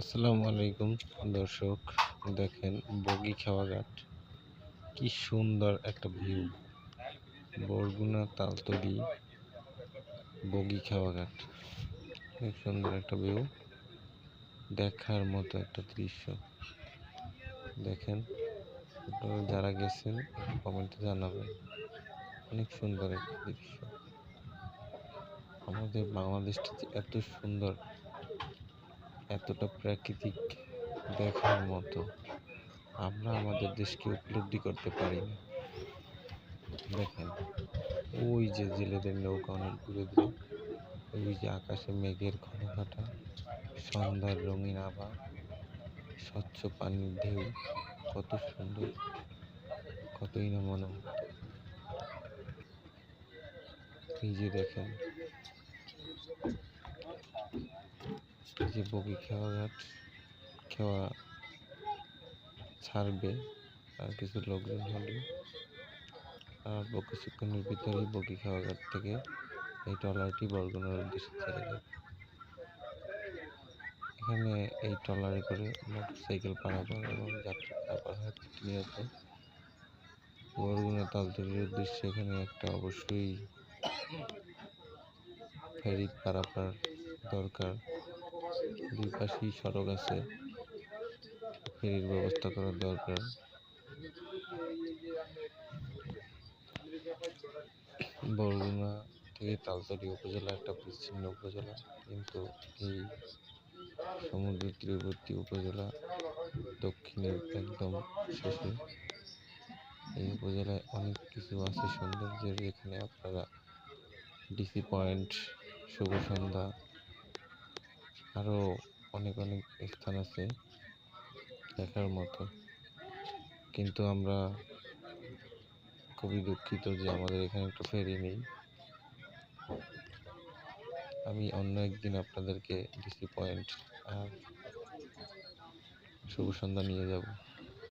আসসালামু আলাইকুম দর্শক, দেখেন বগিখাওয়া ঘাট কি সুন্দর একটা ভিউ। বরগুনা তালতলি বগিখাওয়া ঘাট অনেক সুন্দর একটা ভিউ, দেখার মতো একটা দৃশ্য। দেখেন, আপনারা যারা গেছেন কমেন্টে জানাবেন। অনেক সুন্দর একটা দৃশ্য। আমাদের বাংলাদেশটা যে এত সুন্দর, এতটা প্রাকৃতিক, দেখার মতো, আমরা আমাদের দেশকে উপলব্ধি করতে পারি না। দেখেন, ওই যে জেলেদের নৌকা অনেক দূরে দূরে, ওই যে আকাশে মেঘের ঘন ঘটা, সন্ধ্যার রঙিন আভা, স্বচ্ছ পানির ঢেউ, কত সুন্দর, কতই না মনোমুগ্ধ। এই যে দেখেন, এই যে বগিখাওয়া ঘাট খেওয়া ছাড়বে আর কিছু লোকজন হলে, আর কিছুক্ষণের ভিতরেই বগিখাওয়া ঘাট থেকে এই ট্রলারটি বরগুনার উদ্দেশ্যে ছেড়ে যাবে। এখানে এই ট্রলারে করে মোটরসাইকেল পারাপার এবং যাত্রী পারাপার হয় প্রতিনিয়ত। বরগুনা তালতলির উদ্দেশ্যে এখানে একটা অবশ্যই ফেরি পারাপার দরকার। দুই পাশেই সড়ক আছে, ফেরির ব্যবস্থা করার দরকার। বরগুনা থেকে তালতলি উপজেলা একটা বিচ্ছিন্ন উপজেলা, কিন্তু এই সমুদ্র তীরবর্তী উপজেলা দক্ষিণের একদম শেষে। এই উপজেলায় অনেক কিছু আছে সৌন্দর্যের, যেখানে আপনারা ডিসি পয়েন্ট, শুভ সন্ধ্যা, আরো অনেক অনেক স্থান আছে দেখার মতো। কিন্তু আমরা খুবই দুঃখিত যে আমাদের এখানে একটা ফেরি নেই। আমি অন্য একদিন আপনাদেরকে ডিসি পয়েন্ট আর শুভ সন্ধ্যা নিয়ে যাব।